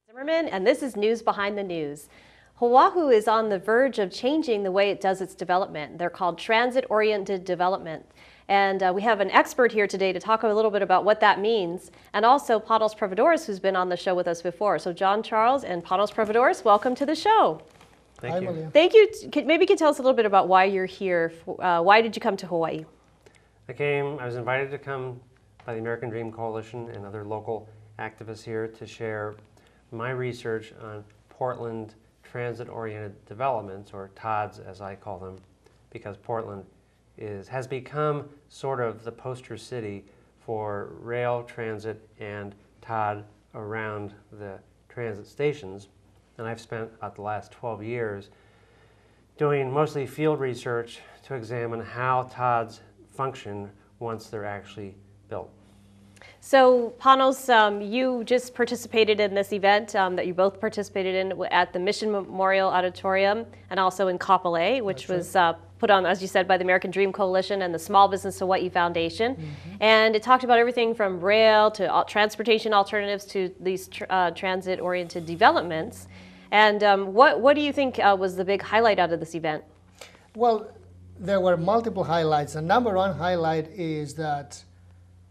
Zimmerman, and this is News Behind the News. Oahu is on the verge of changing the way it does its development. They're called transit-oriented development. And we have an expert here today to talk a little bit about what that means, and also Panos Providores, who's been on the show with us before. So John Charles and Panos Providores, welcome to the show. Thank you. Malia. Thank you. Maybe you can tell us a little bit about why you're here. Why did you come to Hawaii? I was invited to come by the American Dream Coalition and other local activists here to share my research on Portland transit-oriented developments, or TODs as I call them, because Portland has become sort of the poster city for rail transit and TOD around the transit stations. And I've spent about the last 12 years doing mostly field research to examine how TODs function once they're actually built. So, Panos, you just participated in this event that you both participated in at the Mission Memorial Auditorium and also in Kapolei, which was put on, as you said, by the American Dream Coalition and the Small Business Hawaii Foundation. Mm-hmm. And it talked about everything from rail to transportation alternatives to these transit-oriented developments. And what do you think was the big highlight out of this event? Well, there were multiple highlights. The number one highlight is that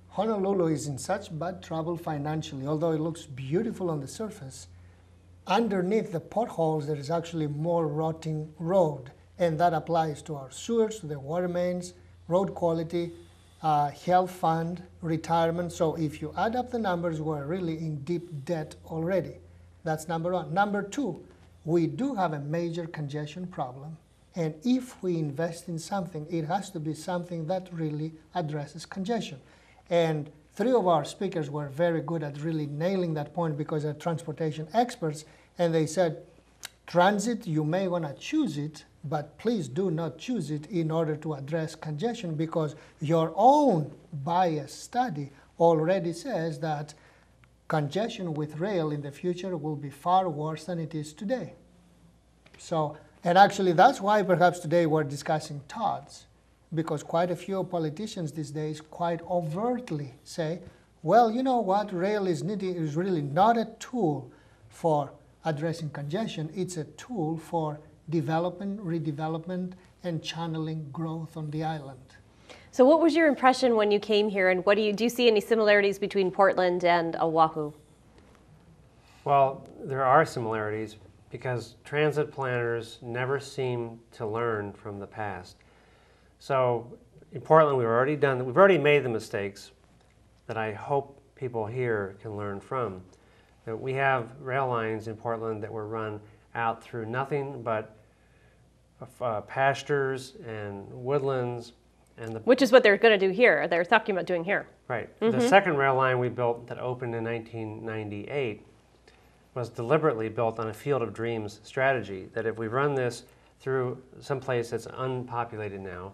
Honolulu is in such bad trouble financially, although it looks beautiful on the surface. Underneath the potholes, there is actually more rotting road, and that applies to our sewers, to the water mains, road quality, health fund, retirement. So if you add up the numbers, we're really in deep debt already. That's number one. Number two, we do have a major congestion problem, and if we invest in something, it has to be something that really addresses congestion. And three of our speakers were very good at really nailing that point because they're transportation experts. And they said, transit, you may want to choose it, but please do not choose it in order to address congestion, because your own bias study already says that congestion with rail in the future will be far worse than it is today. So, and actually that's why perhaps today we're discussing TODs. Because quite a few politicians these days quite overtly say, well, you know what, rail is really not a tool for addressing congestion. It's a tool for development, redevelopment, and channeling growth on the island. So what was your impression when you came here, and what do you see any similarities between Portland and Oahu? Well, there are similarities because transit planners never seem to learn from the past. So in Portland, we've already made the mistakes that I hope people here can learn from. That we have rail lines in Portland that were run out through nothing but pastures and woodlands. Which is what they're going to do here. They're talking about doing here. Right. Mm-hmm. The second rail line we built that opened in 1998 was deliberately built on a field of dreams strategy, that if we run this through some place that's unpopulated now,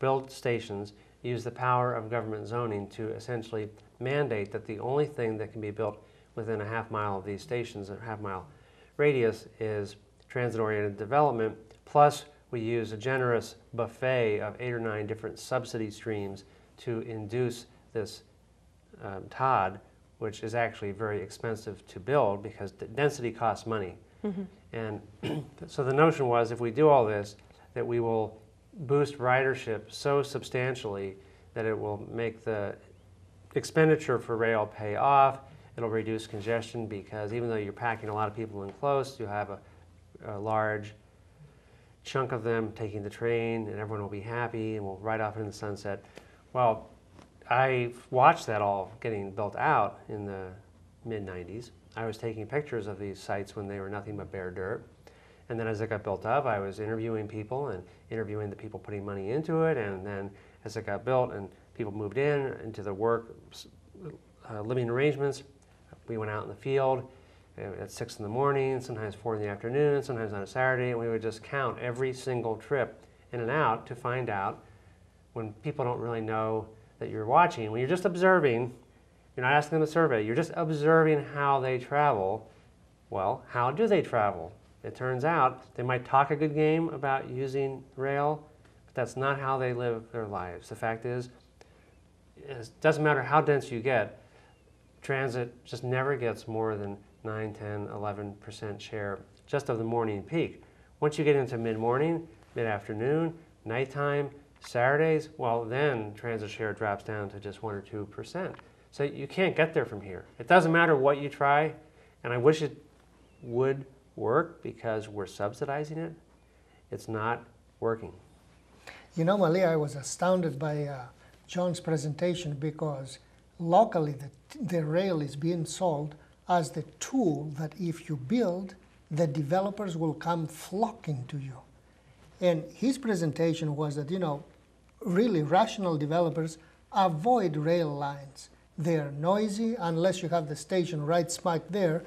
build stations, use the power of government zoning to essentially mandate that the only thing that can be built within a half-mile of these stations, a half-mile radius, is transit-oriented development. Plus, we use a generous buffet of 8 or 9 different subsidy streams to induce this TOD, which is actually very expensive to build because density costs money. Mm-hmm. And so the notion was, if we do all this, that we will boost ridership so substantially that it will make the expenditure for rail pay off. It'll reduce congestion because even though you're packing a lot of people in close, you have a large chunk of them taking the train, and everyone will be happy and we'll ride off into the sunset. Well, I watched that all getting built out in the mid-90s. I was taking pictures of these sites when they were nothing but bare dirt. And then as it got built up, I was interviewing people and interviewing the people putting money into it. And then as it got built and people moved into the work, living arrangements, we went out in the field at 6 in the morning, sometimes 4 in the afternoon, sometimes on a Saturday, and we would just count every single trip in and out to find out, when people don't really know that you're watching, when you're just observing, you're not asking them to survey, you're just observing how they travel. Well, how do they travel? It turns out they might talk a good game about using rail, but that's not how they live their lives. The fact is, it doesn't matter how dense you get, transit just never gets more than 9, 10, 11% share just of the morning peak. Once you get into mid-morning, mid-afternoon, nighttime, Saturdays, well then transit share drops down to just 1 or 2%. So you can't get there from here. It doesn't matter what you try, and I wish it would work because we're subsidizing it. It's not working. You know, Malia, I was astounded by John's presentation because locally the rail is being sold as the tool that if you build, the developers will come flocking to you. And his presentation was that, you know, really rational developers avoid rail lines. They're noisy unless you have the station right smack there.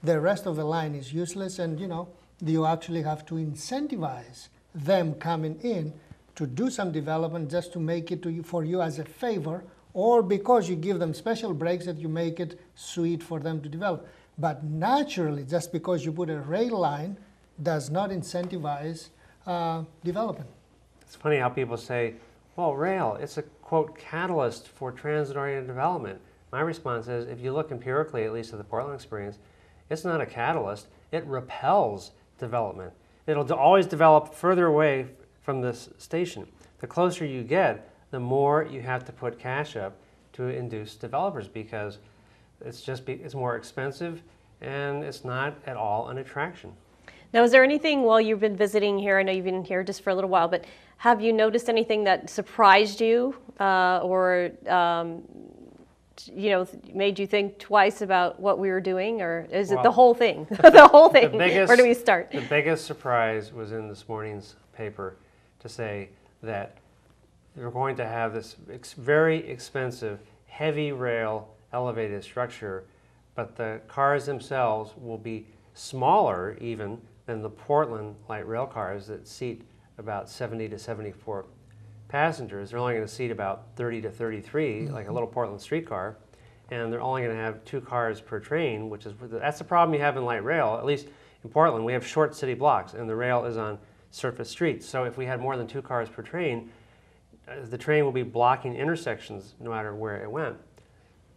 The rest of the line is useless, and you know, you actually have to incentivize them coming in to do some development just to make it to you, for you as a favor, or because you give them special breaks that you make it sweet for them to develop. But naturally, just because you put a rail line does not incentivize development. It's funny how people say, well, rail, it's a, quote, catalyst for transit-oriented development. My response is, if you look empirically, at least at the Portland experience, it's not a catalyst, it repels development. It'll always develop further away from this station. The closer you get, the more you have to put cash up to induce developers because it's more expensive and it's not at all an attraction. Now, is there anything while you've been visiting here, I know you've been here just for a little while, but have you noticed anything that surprised you or you know, made you think twice about what we were doing, or is it the whole thing? The whole thing. Where do we start? The biggest surprise was in this morning's paper to say that we're going to have this very expensive, heavy rail elevated structure, but the cars themselves will be smaller even than the Portland light rail cars that seat about 70 to 74 passengers. They're only going to seat about 30 to 33, like a little Portland streetcar, and they're only going to have 2 cars per train, which is, that's the problem you have in light rail. At least in Portland, we have short city blocks, and the rail is on surface streets. So if we had more than 2 cars per train, the train will be blocking intersections no matter where it went.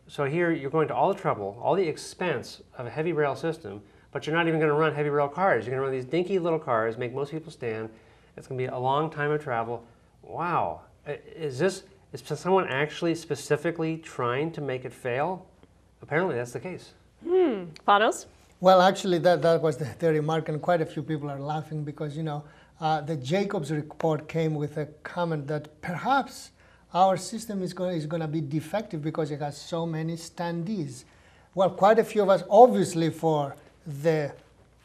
So here you're going to all the trouble, all the expense of a heavy rail system, but you're not even going to run heavy rail cars. You're going to run these dinky little cars, make most people stand. It's going to be a long time of travel. Wow, is someone actually specifically trying to make it fail? Apparently that's the case. Panos? Well, actually, that was the remark, and quite a few people are laughing because, you know, the Jacobs report came with a comment that perhaps our system is going to be defective because it has so many standees. Well, quite a few of us, obviously for the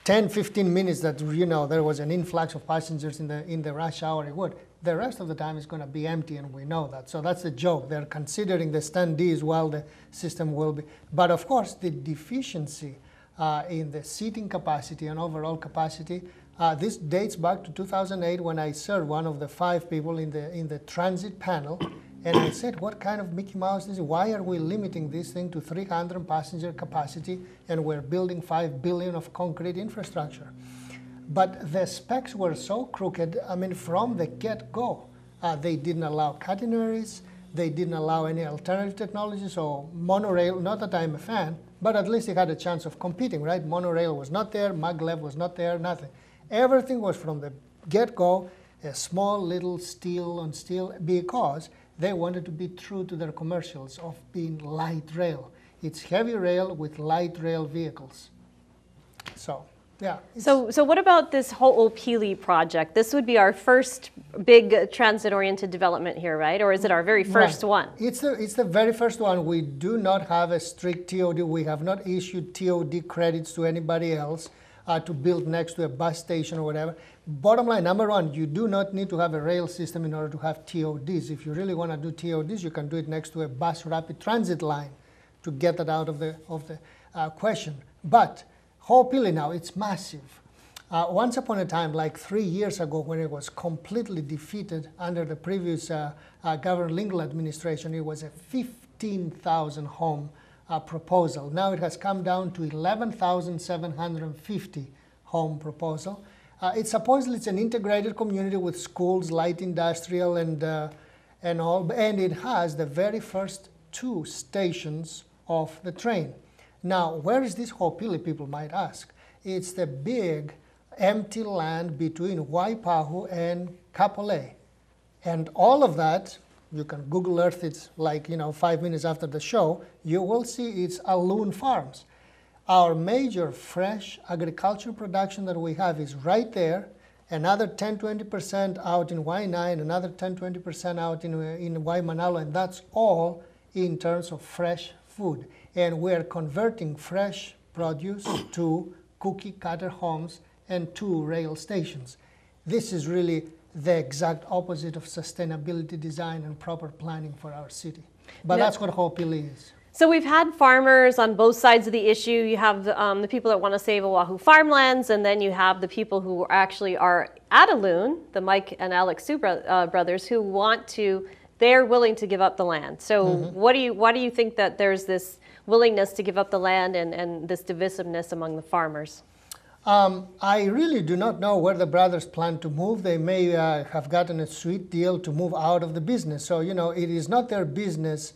10, 15 minutes that, you know, there was an influx of passengers in the rush hour, it would. The rest of the time is going to be empty, and we know that. So that's the joke. They're considering the standees while the system will be. But of course, the deficiency in the seating capacity and overall capacity, this dates back to 2008 when I served one of the 5 people in the transit panel. And I said, what kind of Mickey Mouse is this? Why are we limiting this thing to 300 passenger capacity and we're building $5 billion of concrete infrastructure? But the specs were so crooked, I mean, from the get-go. They didn't allow catenaries, they didn't allow any alternative technology, so monorail, not that I'm a fan, but at least it had a chance of competing, right? Monorail was not there, maglev was not there, nothing. Everything was from the get-go, a small little steel on steel, because they wanted to be true to their commercials of being light rail. It's heavy rail with light rail vehicles. So, yeah. So what about this whole Opili project? This would be our first big transit-oriented development here, right? Or is it our very first one? It's the very first one. We do not have a strict TOD. We have not issued TOD credits to anybody else to build next to a bus station or whatever. Bottom line, number one, you do not need to have a rail system in order to have TODs. If you really want to do TODs, you can do it next to a bus rapid transit line to get that out of the question. But Ho'opili now, it's massive. Once upon a time, like 3 years ago, when it was completely defeated under the previous Governor Lingle administration, it was a 15,000 home proposal. Now it has come down to 11,750 home proposal. Supposedly it's an integrated community with schools, light industrial, and all, and it has the very first 2 stations of the train. Now, where is this Ho'opili, people might ask? It's the big empty land between Oahu and Kapolei. And all of that, you can Google Earth it like 5 minutes after the show, you will see it's loon farms. Our major fresh agriculture production that we have is right there. Another 10-20% out in Waianae, and another 10-20% out in Waimanalo, and that's all in terms of fresh food. And we're converting fresh produce to cookie cutter homes and to rail stations. This is really the exact opposite of sustainability design and proper planning for our city. But that's what Ho'opili is. So we've had farmers on both sides of the issue. You have the people that want to save Oahu farmlands, and then you have the people who actually are at a loon, the Mike and Alex Sue brothers, who want to, they're willing to give up the land. So why do you think that there's this willingness to give up the land and this divisiveness among the farmers? I really do not know where the brothers plan to move. They may have gotten a sweet deal to move out of the business. So, it is not their business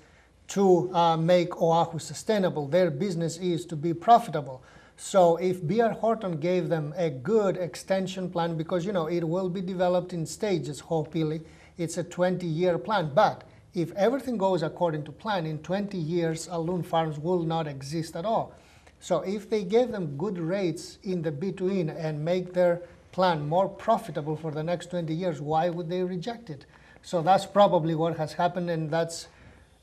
to make Oahu sustainable. Their business is to be profitable. So if B.R. Horton gave them a good extension plan, because it will be developed in stages, Ho'opili, it's a 20-year plan. But if everything goes according to plan, in 20 years, loon farms will not exist at all. So if they gave them good rates in the between and make their plan more profitable for the next 20 years, why would they reject it? So that's probably what has happened, and that's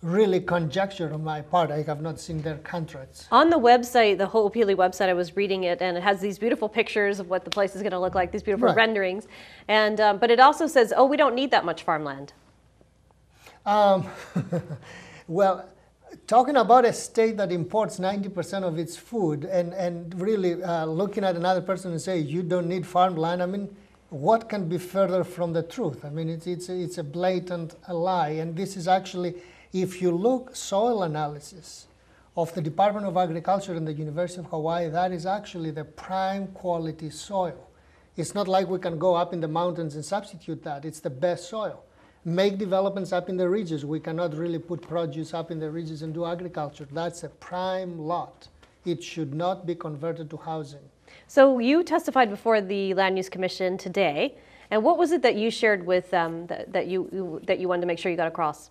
really conjecture on my part. I have not seen their contracts. On the website, the Ho'opili website, I was reading it, and it has these beautiful pictures of what the place is going to look like, these beautiful renderings. And but it also says, oh, we don't need that much farmland. Well, talking about a state that imports 90% of its food and really looking at another person and say, you don't need farmland, I mean, what can be further from the truth? I mean, it's a blatant lie. And this is actually, if you look soil analysis of the Department of Agriculture and the University of Hawaii, that is actually the prime quality soil. It's not like we can go up in the mountains and substitute that. It's the best soil. Make developments up in the ridges. We cannot really put produce up in the ridges and do agriculture. That's a prime lot. It should not be converted to housing. So you testified before the Land Use Commission today, and what was it that you shared with them that you wanted to make sure you got across?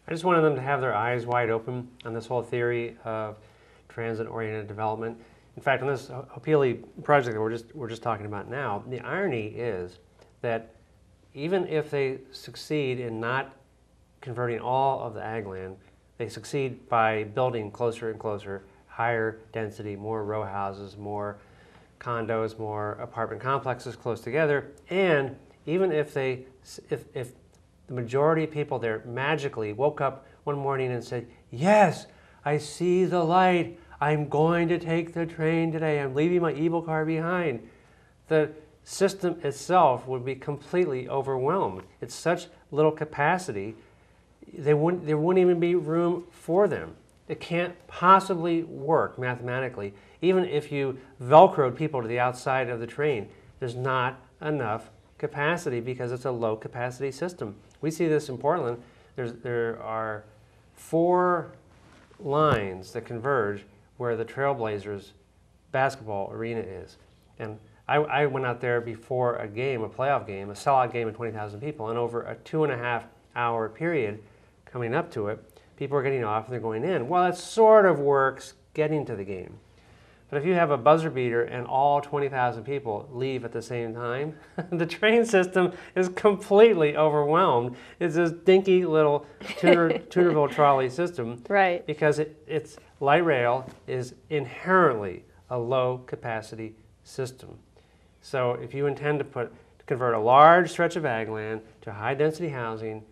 I just wanted them to have their eyes wide open on this whole theory of transit-oriented development. In fact, on this Ho'opili project that we're just talking about now, the irony is that even if they succeed in not converting all of the ag land, they succeed by building closer and closer, higher density, more row houses, more condos, more apartment complexes close together. And even if the majority of people there magically woke up one morning and said, yes, I see the light. I'm going to take the train today. I'm leaving my evil car behind. The system itself would be completely overwhelmed. It's such little capacity, there wouldn't even be room for them. It can't possibly work mathematically. Even if you Velcroed people to the outside of the train, there's not enough capacity because it's a low capacity system. We see this in Portland. There are 4 lines that converge where the Trailblazers basketball arena is. And I went out there before a game, a playoff game, a sellout game of 20,000 people, and over a 2.5-hour period coming up to it, people are getting off and they're going in. Well, it sort of works getting to the game. But if you have a buzzer beater and all 20,000 people leave at the same time, the train system is completely overwhelmed. It's this dinky little Toonerville trolley system. Right. Because it's light rail is inherently a low capacity system. So if you intend to convert a large stretch of ag land to high density housing,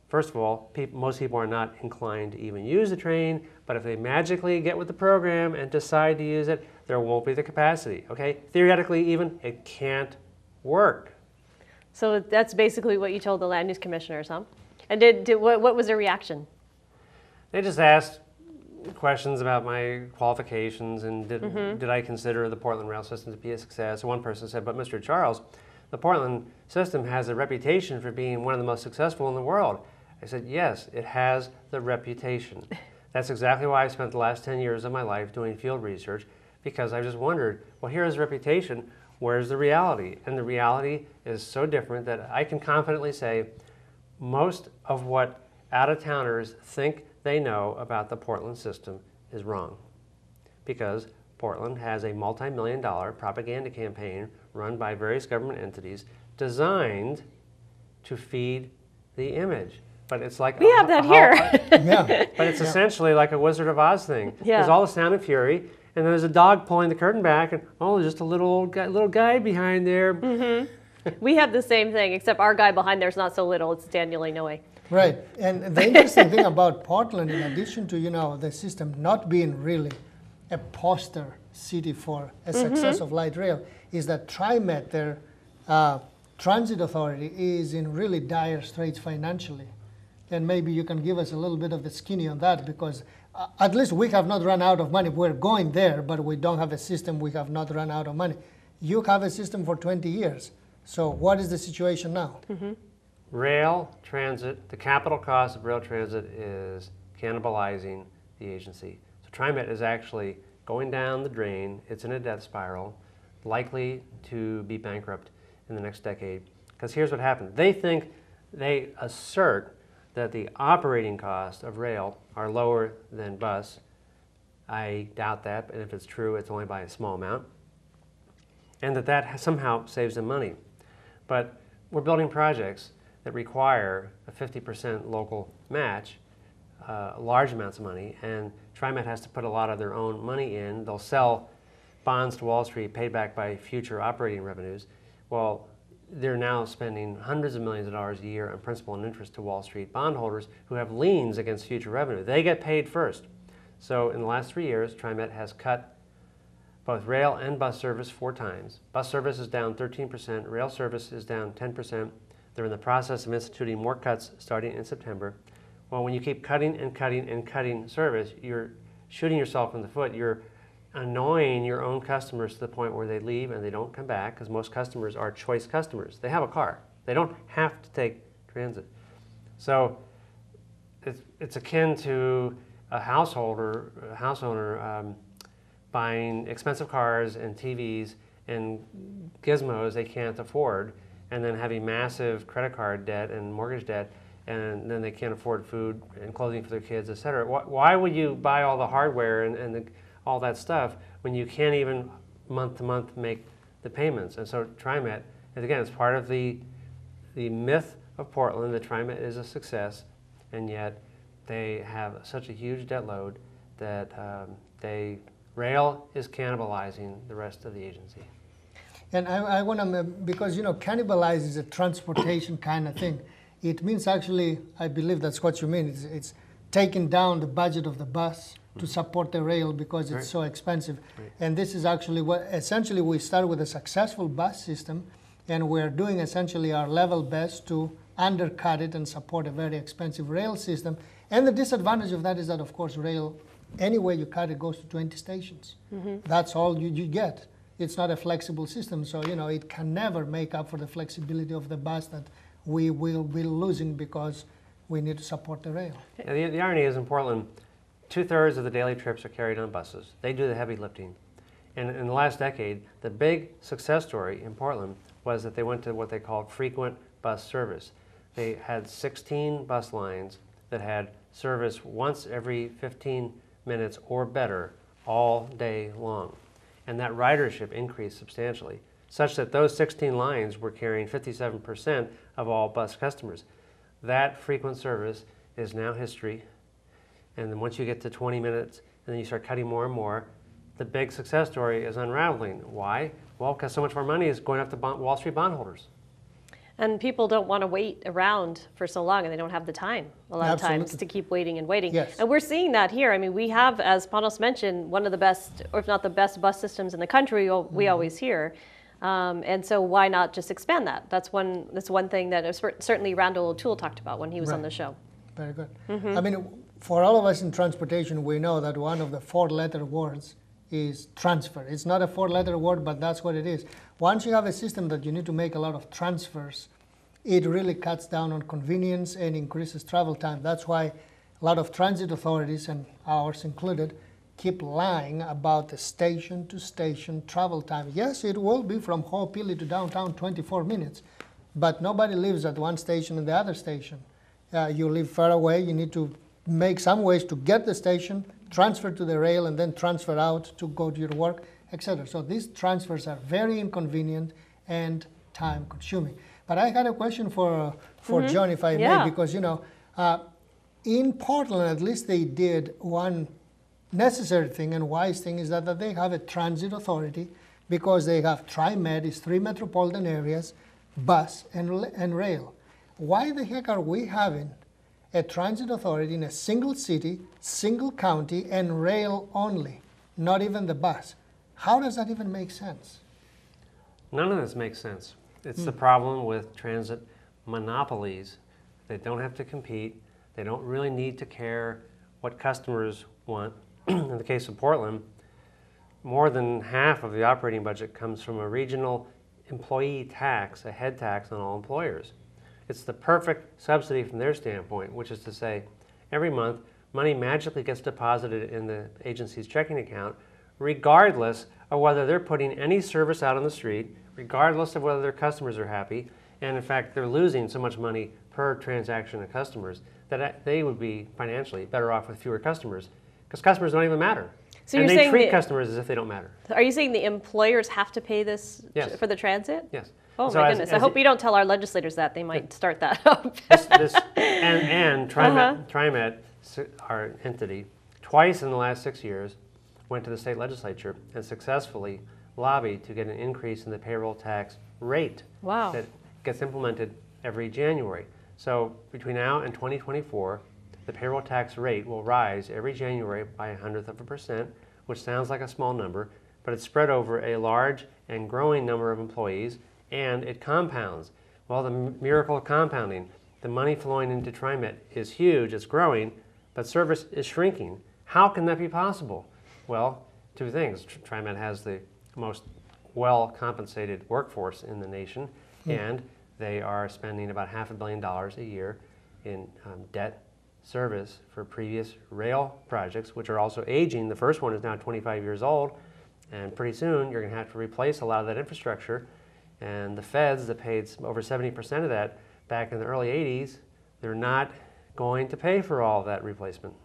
first of all, most people are not inclined to even use the train, but if they magically get with the program and decide to use it, there won't be the capacity, okay? Theoretically even, it can't work. So that's basically what you told the land use commissioners, huh? And what was their reaction? They just asked questions about my qualifications and did I consider the Portland rail system to be a success. One person said, but Mr. Charles, the Portland system has a reputation for being one of the most successful in the world. I said, yes, it has the reputation. That's exactly why I spent the last 10 years of my life doing field research, because I just wondered, well, here is reputation, where's the reality? And the reality is so different that I can confidently say most of what out-of-towners think they know about the Portland system is wrong, because Portland has a multi-million-dollar propaganda campaign run by various government entities designed to feed the image. But it's like We have that here. Yeah. But it's essentially like a Wizard of Oz thing. Yeah. There's all the sound and fury, and then there's a dog pulling the curtain back, and oh, there's just a little guy behind there. We have the same thing, except our guy behind there's not so little. It's Daniel Inouye. Right, and the interesting thing about Portland, in addition to the system not being really a poster city for a success of light rail, is that TriMet, their transit authority, is in really dire straits financially. And maybe you can give us a little bit of the skinny on that, because at least we have not run out of money. We're going there, but we don't have a system. We have not run out of money. You have a system for 20 years. So what is the situation now? Rail transit, the capital cost of rail transit is cannibalizing the agency. So TriMet is actually going down the drain. It's in a death spiral, likely to be bankrupt in the next decade. Because here's what happened. They assert that the operating costs of rail are lower than bus. I doubt that, and if it's true, it's only by a small amount. And that somehow saves them money. But we're building projects that require a 50% local match, large amounts of money, and TriMet has to put a lot of their own money in. They'll sell bonds to Wall Street paid back by future operating revenues. Well, they're now spending hundreds of millions of dollars a year on principal and interest to Wall Street bondholders who have liens against future revenue. They get paid first. So in the last 3 years, TriMet has cut both rail and bus service 4 times. Bus service is down 13%, rail service is down 10%. They're in the process of instituting more cuts starting in September. Well, when you keep cutting and cutting and cutting service, you're shooting yourself in the foot. You're annoying your own customers to the point where they leave and they don't come back, because most customers are choice customers. They have a car. They don't have to take transit. So it's akin to a house owner buying expensive cars and TVs and gizmos they can't afford, and then having massive credit card debt and mortgage debt, and then they can't afford food and clothing for their kids, et cetera. Why would you buy all the hardware and all that stuff when you can't even month to month make the payments? And so TriMet, and again, it's part of the myth of Portland that TriMet is a success, and yet they have such a huge debt load that rail is cannibalizing the rest of the agency. And I want to, because cannibalize is a transportation kind of thing. It means actually, I believe that's what you mean. It's taking down the budget of the bus to support the rail because it's so expensive. Right. And this is actually what, essentially we start with a successful bus system, and we're doing essentially our level best to undercut it and support a very expensive rail system. And the disadvantage of that is that, of course, rail, anywhere you cut it, goes to 20 stations. That's all you get. It's not a flexible system, so it can never make up for the flexibility of the bus that we will be losing because we need to support the rail. Yeah, the irony is in Portland, 2/3 of the daily trips are carried on buses. They do the heavy lifting. And in the last decade, the big success story in Portland was that they went to what they called frequent bus service. They had 16 bus lines that had service once every 15 minutes or better all day long. And that ridership increased substantially, such that those 16 lines were carrying 57% of all bus customers. That frequent service is now history. And then once you get to 20 minutes and then you start cutting more and more, the big success story is unraveling. Why? Well, because so much more money is going up to Wall Street bondholders. And people don't want to wait around for so long, and they don't have the time a lot of times to keep waiting and waiting. Yes. And we're seeing that here. I mean, we have, as Panos mentioned, one of the best, or if not the best, bus systems in the country. We always hear. And so why not just expand that? That's one thing that certainly Randall O'Toole talked about when he was on the show. Very good. I mean, for all of us in transportation, we know that one of the 4-letter words is transfer. It's not a 4-letter word, but that's what it is. Once you have a system that you need to make a lot of transfers, it really cuts down on convenience and increases travel time. That's why a lot of transit authorities, and ours included, keep lying about the station-to-station travel time. Yes, it will be from Ho'opili to downtown 24 minutes, but nobody lives at one station and the other station. You live far away, you need to make some ways to get the station, transfer to the rail, and then transfer out to go to your work, etc. So these transfers are very inconvenient and time-consuming. But I had a question for John, if I may, because, in Portland, at least they did one necessary thing and wise thing, is that they have a transit authority, because they have TriMet, is 3 metropolitan areas, bus and rail. Why the heck are we having a transit authority in a single city, single county, and rail only, not even the bus? How does that even make sense? None of this makes sense. It's the problem with transit monopolies. They don't have to compete. They don't really need to care what customers want. In the case of Portland, more than half of the operating budget comes from a regional employee tax, a head tax on all employers. It's the perfect subsidy from their standpoint, which is to say, every month, money magically gets deposited in the agency's checking account, regardless of whether they're putting any service out on the street, regardless of whether their customers are happy, and in fact, they're losing so much money per transaction of customers that they would be financially better off with fewer customers, because customers don't even matter. So and you're they saying treat customers as if they don't matter. Are you saying the employers have to pay this Yes. for the transit? Yes. Oh So my as- goodness! as I hope it- you don't tell our legislators that. They might start that up. And TriMet, our entity, twice in the last 6 years, went to the state legislature and successfully lobbied to get an increase in the payroll tax rate. Wow. That gets implemented every January. So between now and 2024, the payroll tax rate will rise every January by 1/100%, which sounds like a small number, but it's spread over a large and growing number of employees, and it compounds. Well, the miracle of compounding, the money flowing into TriMet is huge, it's growing, but service is shrinking. How can that be possible? Well, two things. TriMet has the most well-compensated workforce in the nation, and they are spending about $500 million a year in debt service for previous rail projects, which are also aging. The first one is now 25 years old, and pretty soon you're going to have to replace a lot of that infrastructure. And the feds that paid over 70% of that back in the early 80s, they're not going to pay for all of that replacement.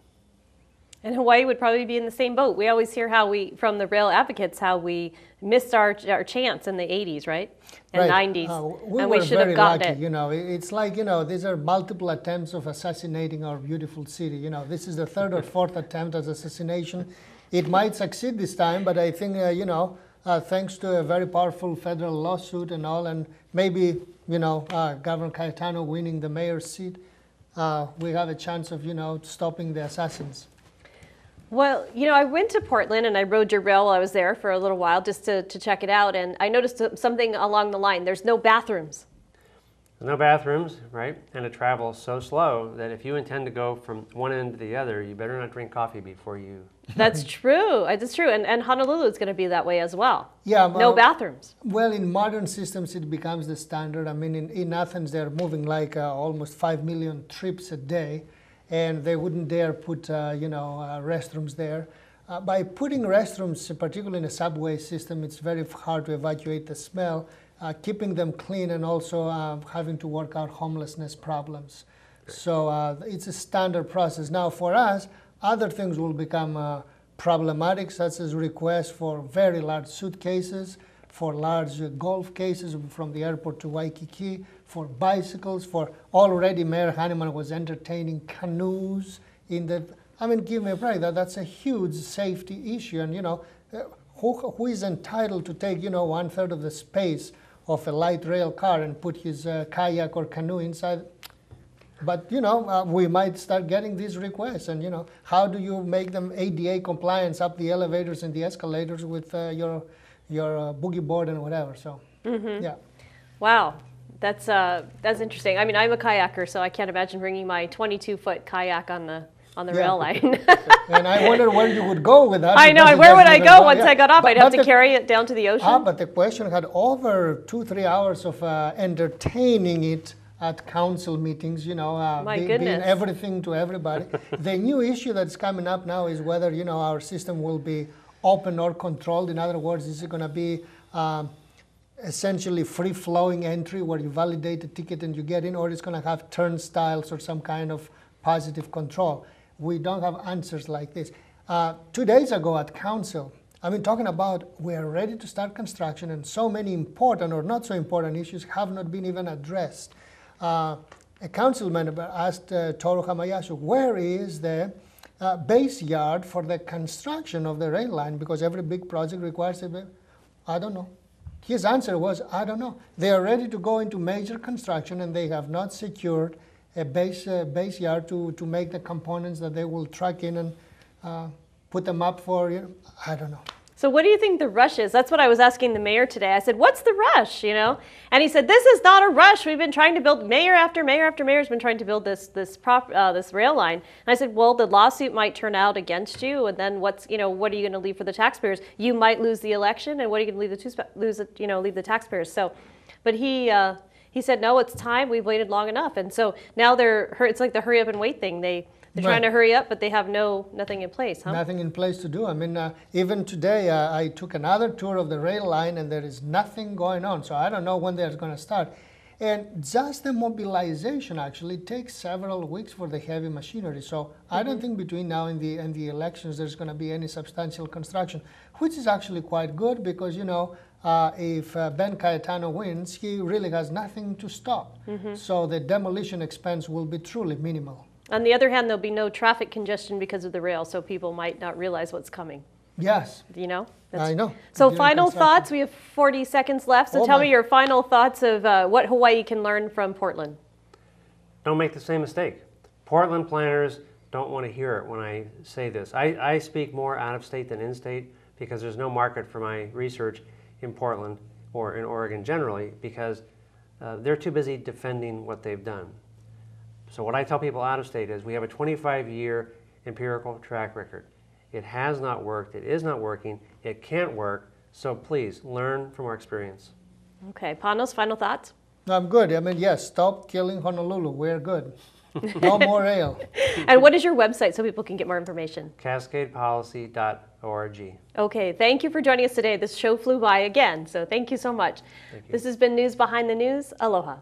And Hawaii would probably be in the same boat. We always hear from the rail advocates, how we missed our chance in the 80s, right? And 90s. We we were should have very gotten lucky, it. It's like, these are multiple attempts of assassinating our beautiful city. This is the third or fourth attempt at assassination. It might succeed this time, but I think, thanks to a very powerful federal lawsuit and all, and maybe, Governor Cayetano winning the mayor's seat, we have a chance of, stopping the assassins. Well, I went to Portland and I rode your rail while I was there for a little while just to check it out. And I noticed something along the line. There's no bathrooms. There's no bathrooms, right? And it travels so slow that if you intend to go from one end to the other, you better not drink coffee before you... That's true. That's true. And Honolulu is going to be that way as well. Yeah. No bathrooms. Well, in modern systems, it becomes the standard. I mean, in Athens, they're moving like almost 5 million trips a day, and they wouldn't dare put, restrooms there. By putting restrooms, particularly in a subway system, it's very hard to evacuate the smell, keeping them clean, and also having to work out homelessness problems. So it's a standard process. Now, for us, other things will become problematic, such as requests for very large suitcases, for large golf cases from the airport to Waikiki, for bicycles, for already Mayor Hanneman was entertaining canoes in the, give me a break, that's a huge safety issue. And, who is entitled to take, 1/3 of the space of a light rail car and put his kayak or canoe inside? But, we might start getting these requests. And, how do you make them ADA compliance up the elevators and the escalators with your boogie board and whatever? So, yeah. Wow. That's interesting. I'm a kayaker, so I can't imagine bringing my 22-foot kayak on the rail line. And I wonder where you would go with that. I know. And where would I go once I got off? I'd have to carry it down to the ocean. But the question had over 2-3 hours of entertaining it at council meetings, My being goodness. everything to everybody. The new issue that's coming up now is whether, our system will be open or controlled. In other words, is it going to be essentially free-flowing entry where you validate the ticket and you get in, or it's going to have turnstiles or some kind of positive control? We don't have answers like this. 2 days ago at council, talking about we are ready to start construction, and so many important or not so important issues have not been even addressed. A council member asked Toru Hamayasu, where is the base yard for the construction of the rail line? Because every big project requires I don't know. His answer was, I don't know. They are ready to go into major construction, and they have not secured a base yard to make the components that they will truck in and put them up for, I don't know. So what do you think the rush is? That's what I was asking the mayor today. I said, what's the rush, And he said, this is not a rush. We've been trying to build, mayor after mayor after mayor has been trying to build this rail line. And I said, well, the lawsuit might turn out against you, and then what are you going to leave for the taxpayers? You might lose the election, and what are you going to leave the taxpayers? So, but he said, no, it's time. We've waited long enough. And so now it's like the hurry up and wait thing. They're trying to hurry up, but they have nothing in place, huh? Nothing in place to do. Even today, I took another tour of the rail line, and there is nothing going on. So I don't know when they're going to start. And just the mobilization actually takes several weeks for the heavy machinery. So I don't think between now and the elections there's going to be any substantial construction, which is actually quite good because, if Ben Cayetano wins, he really has nothing to stop. So the demolition expense will be truly minimal. On the other hand, there'll be no traffic congestion because of the rail, so people might not realize what's coming. Yes. I know. So final thoughts. We have 40 seconds left. So tell me your final thoughts of what Hawaii can learn from Portland. Don't make the same mistake. Portland planners don't want to hear it when I say this. I speak more out of state than in state because there's no market for my research in Portland or in Oregon generally because they're too busy defending what they've done. So what I tell people out of state is we have a 25-year empirical track record. It has not worked. It is not working. It can't work. So please learn from our experience. Okay. Panos, final thoughts? I'm good. Yes, stop killing Honolulu. We're good. No more rail. And what is your website so people can get more information? cascadepolicy.org. Okay. Thank you for joining us today. This show flew by again, so thank you so much. Thank you. This has been News Behind the News. Aloha.